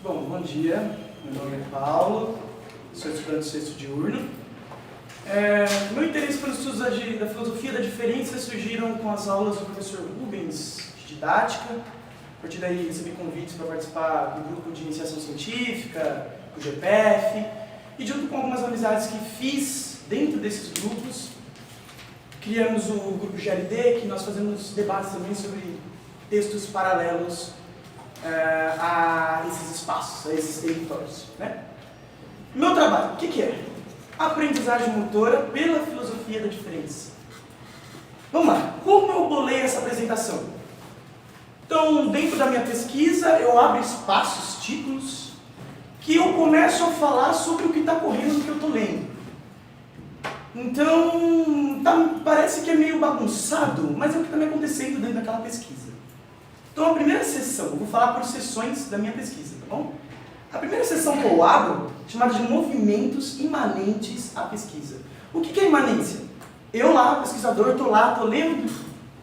Bom dia. Meu nome é Paulo, sou estudante do sexto diurno. Meu interesse pelos estudos da filosofia da diferença surgiram com as aulas do professor Rubens de didática. A partir daí recebi convites para participar do grupo de iniciação científica, do GPF, e junto com algumas amizades que fiz dentro desses grupos, criamos o grupo GLD, que nós fazemos debates também sobre textos paralelos a esses espaços, a esses territórios, né? Meu trabalho, o que é? Aprendizagem motora pela filosofia da diferença. Vamos lá, como eu bolei essa apresentação? Então, dentro da minha pesquisa, eu abro espaços, títulos, que eu começo a falar sobre o que está correndo no que eu estou lendo. Então, parece que é meio bagunçado, mas é o que está me acontecendo dentro daquela pesquisa. Então, a primeira sessão, eu vou falar por sessões da minha pesquisa, tá bom? A primeira sessão que eu abro, chamada de movimentos imanentes à pesquisa. O que é imanência? Eu lá, pesquisador, estou lá, estou lendo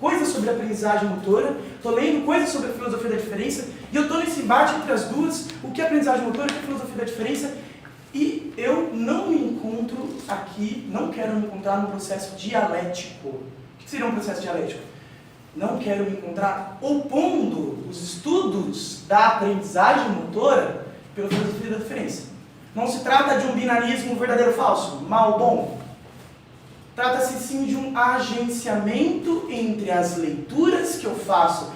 coisas sobre aprendizagem motora, estou lendo coisas sobre a filosofia da diferença, e eu estou nesse embate entre as duas, o que é aprendizagem motora, o que é filosofia da diferença, e eu não me encontro aqui, não quero me encontrar num processo dialético. O que seria um processo dialético? Não quero me encontrar opondo os estudos da aprendizagem motora pela filosofia da diferença. Não se trata de um binarismo verdadeiro ou falso, mal ou bom. Trata-se sim de um agenciamento entre as leituras que eu faço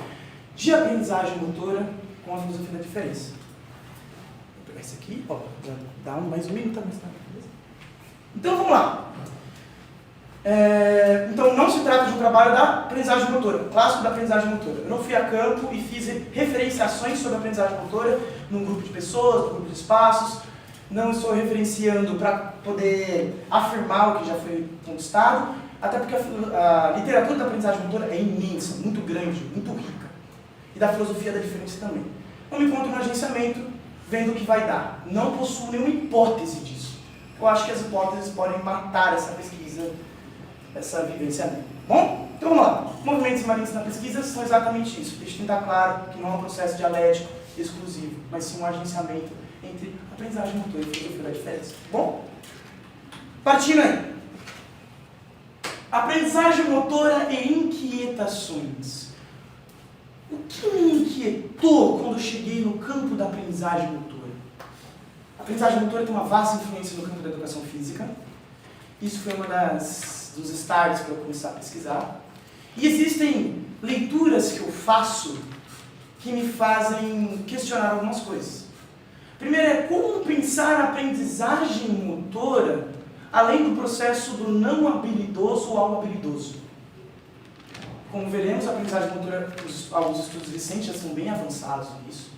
de aprendizagem motora com a filosofia da diferença. Vou pegar esse aqui, ó, já dá mais um minuto, mais tarde, beleza? Então vamos lá. Então não se trata de um trabalho da aprendizagem motora, clássico da aprendizagem motora. Eu não fui a campo e fiz referenciações sobre a aprendizagem motora num grupo de pessoas, num grupo de espaços. Não estou referenciando para poder afirmar o que já foi conquistado, até porque a literatura da aprendizagem motora é imensa, muito grande, muito rica. E da filosofia da diferença também. Eu me encontro no agenciamento, vendo o que vai dar. Não possuo nenhuma hipótese disso. Eu acho que as hipóteses podem matar essa pesquisa, essa vivência. Bom, então vamos lá. Movimentos imanentes na pesquisa são exatamente isso. Deixa eu tentar claro que não é um processo dialético exclusivo, mas sim um agenciamento entre aprendizagem motora e filosofia da diferença. Bom, partindo aí. Aprendizagem motora e inquietações. O que me inquietou quando eu cheguei no campo da aprendizagem motora? A aprendizagem motora tem uma vasta influência no campo da educação física. Isso foi uma dos starts para eu começar a pesquisar. E existem leituras que eu faço que me fazem questionar algumas coisas. Primeiro é como pensar a aprendizagem motora além do processo do não habilidoso ao habilidoso. Como veremos, a aprendizagem motora, alguns estudos recentes já são bem avançados nisso.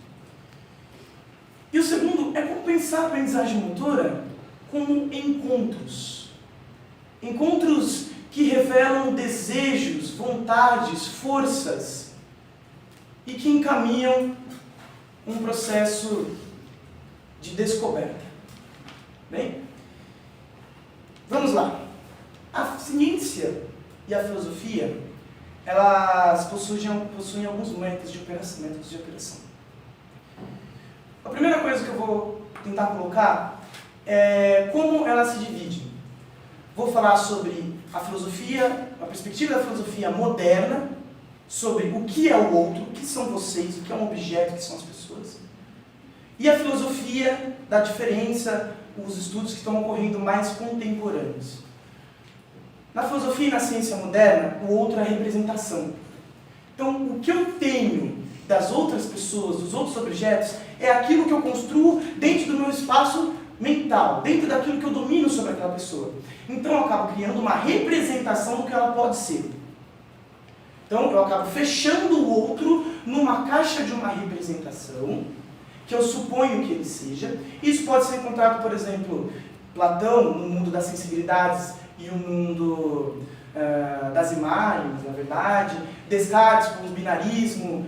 E o segundo é como pensar a aprendizagem motora como encontros. Encontros que revelam desejos, vontades, forças e que encaminham um processo de descoberta. Bem, vamos lá. A ciência e a filosofia, elas possuem alguns métodos de operação. A primeira coisa que eu vou tentar colocar é como ela se divide. Vou falar sobre a filosofia, a perspectiva da filosofia moderna, sobre o que é o outro, o que são vocês, o que é um objeto, o que são as pessoas. E a filosofia da diferença, os estudos que estão ocorrendo mais contemporâneos. Na filosofia e na ciência moderna, o outro é a representação. Então, o que eu tenho das outras pessoas, dos outros objetos, é aquilo que eu construo dentro do meu espaço mental, dentro daquilo que eu domino sobre aquela pessoa. Então, eu acabo criando uma representação do que ela pode ser. Então, eu acabo fechando o outro numa caixa de uma representação que eu suponho que ele seja. Isso pode ser encontrado, por exemplo, Platão no mundo das sensibilidades e o mundo das imagens, na verdade, Descartes com o binarismo,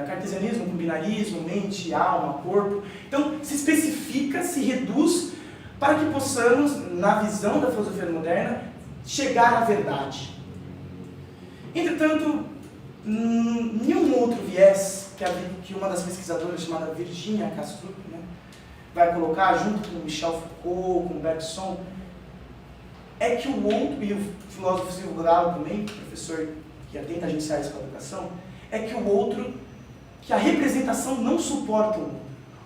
cartesianismo com binarismo, mente, alma, corpo. Então, se especifica, se reduz para que possamos, na visão da filosofia moderna, chegar à verdade. Entretanto, nenhum outro viés que uma das pesquisadoras chamada Virginia Kastrup, né, vai colocar junto com Michel Foucault, com Bergson, é que o outro, e o filósofo Silvio Galo também, professor que atenta a agenciar isso com a educação, é que o outro, que a representação não suporta o outro.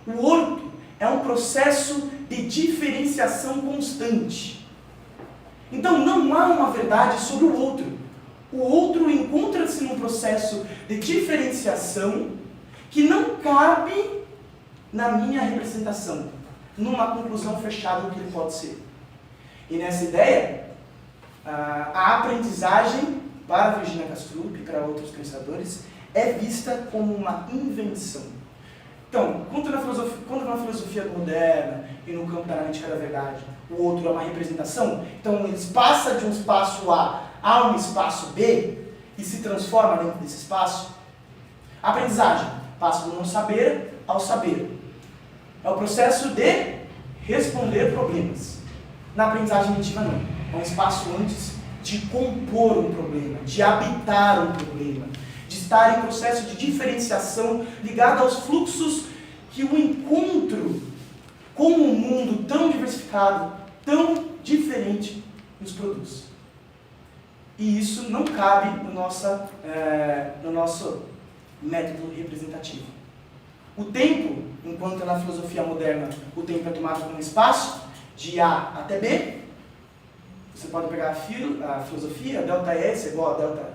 O outro é um processo de diferenciação constante. Então não há uma verdade sobre o outro. O outro encontra-se num processo de diferenciação que não cabe na minha representação, numa conclusão fechada do que ele pode ser. E nessa ideia, a aprendizagem, para Virginia Kastrup e para outros pensadores, é vista como uma invenção. Então, quando na filosofia moderna e no campo da analítica da verdade, o outro é uma representação, então ele passa de um espaço A um espaço B e se transforma dentro desse espaço. A aprendizagem passa do não saber ao saber. É o processo de responder problemas. Na aprendizagem intuitiva não. É um espaço antes de compor um problema, de habitar um problema, de estar em processo de diferenciação ligado aos fluxos que o encontro com um mundo tão diversificado, tão diferente, nos produz. E isso não cabe no nosso método representativo. O tempo, enquanto na filosofia moderna o tempo é tomado como um espaço, de A até B, você pode pegar a filosofia, ΔS é igual a delta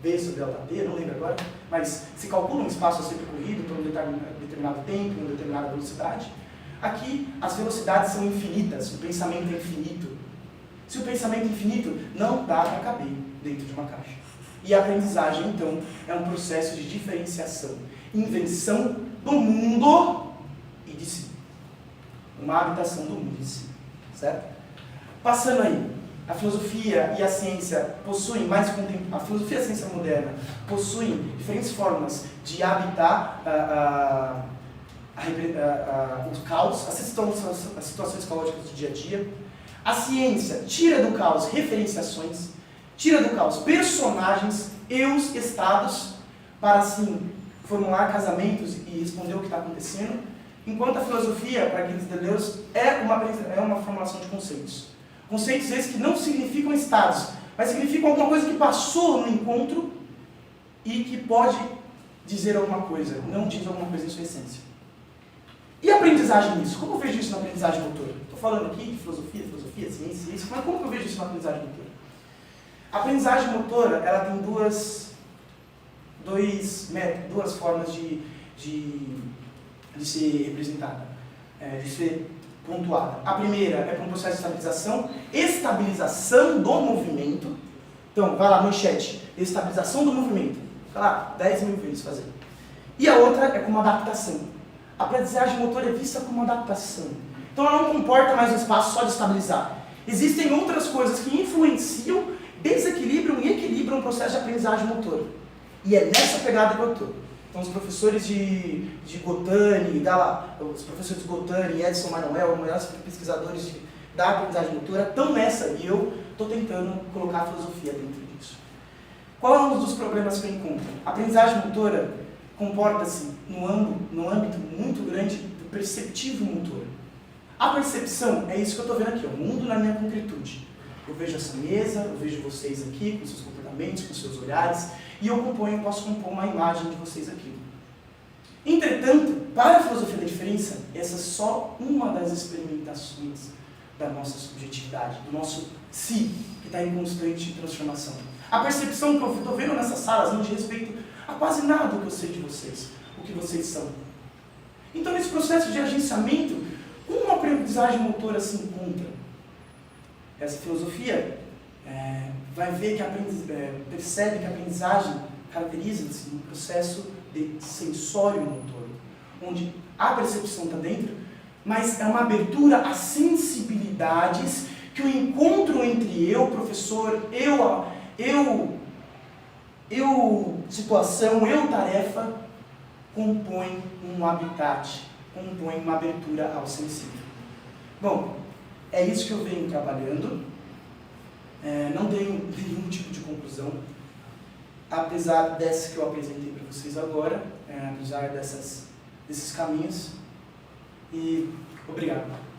B sobre delta T, não lembro agora, mas se calcula um espaço a ser percorrido por um determinado tempo, uma determinada velocidade. Aqui as velocidades são infinitas, o pensamento é infinito. Se o pensamento é infinito, não dá para caber dentro de uma caixa. E a aprendizagem, então, é um processo de diferenciação, invenção do mundo e de si. Uma habitação do mundo em si, certo? Passando aí, a filosofia e a ciência possuem a filosofia e a ciência moderna possuem diferentes formas de habitar o caos, as situações caóticas do dia a dia. A ciência tira do caos referenciações, tira do caos personagens, eus, estados, para assim formular casamentos e responder o que está acontecendo, enquanto a filosofia, para aqueles de Deus, é uma formulação de conceitos. Conceitos esses que não significam estados, mas significam alguma coisa que passou no encontro e que pode dizer alguma coisa, não diz alguma coisa em sua essência. E a aprendizagem nisso? Como eu vejo isso na aprendizagem motora? Estou falando aqui de filosofia, ciência, mas como que eu vejo isso na aprendizagem motora? A aprendizagem motora, ela tem duas formas de ser representada, de ser pontuada. A primeira é para um processo de estabilização do movimento. Então, vai lá, manchete, estabilização do movimento. Vai lá, 10 mil vezes fazer. E a outra é como adaptação. A aprendizagem motora é vista como adaptação. Então, ela não comporta mais um espaço só de estabilizar. Existem outras coisas que influenciam, desequilibram e equilibram o processo de aprendizagem motora. E é nessa pegada que eu estou. Então, os professores de Gotani, os professores de Gotani, Edson Manuel, os melhores pesquisadores da aprendizagem motora estão nessa, e eu estou tentando colocar a filosofia dentro disso. Qual é um dos problemas que eu encontro? A aprendizagem motora comporta-se num âmbito muito grande do perceptivo motor. A percepção é isso que eu estou vendo aqui, o mundo na minha concretude. Eu vejo essa mesa, eu vejo vocês aqui, com seus comportamentos, com seus olhares, e eu posso compor uma imagem de vocês aqui. Entretanto, para a filosofia da diferença, essa é só uma das experimentações da nossa subjetividade, do nosso si, que está em constante transformação. A percepção que eu estou vendo nessas salas não diz respeito a quase nada do que eu sei de vocês, o que vocês são. Então, nesse processo de agenciamento, como uma aprendizagem motora se encontra? Essa filosofia vai ver que percebe que a aprendizagem caracteriza-se num processo de sensório motor, onde a percepção está dentro, mas é uma abertura a sensibilidades que o encontro entre eu, professor, situação, eu, tarefa, compõe um habitat, compõe uma abertura ao sensível. Bom, é isso que eu venho trabalhando, não tenho nenhum tipo de conclusão. apesar dessas que eu apresentei para vocês agora, apesar desses caminhos. E obrigado.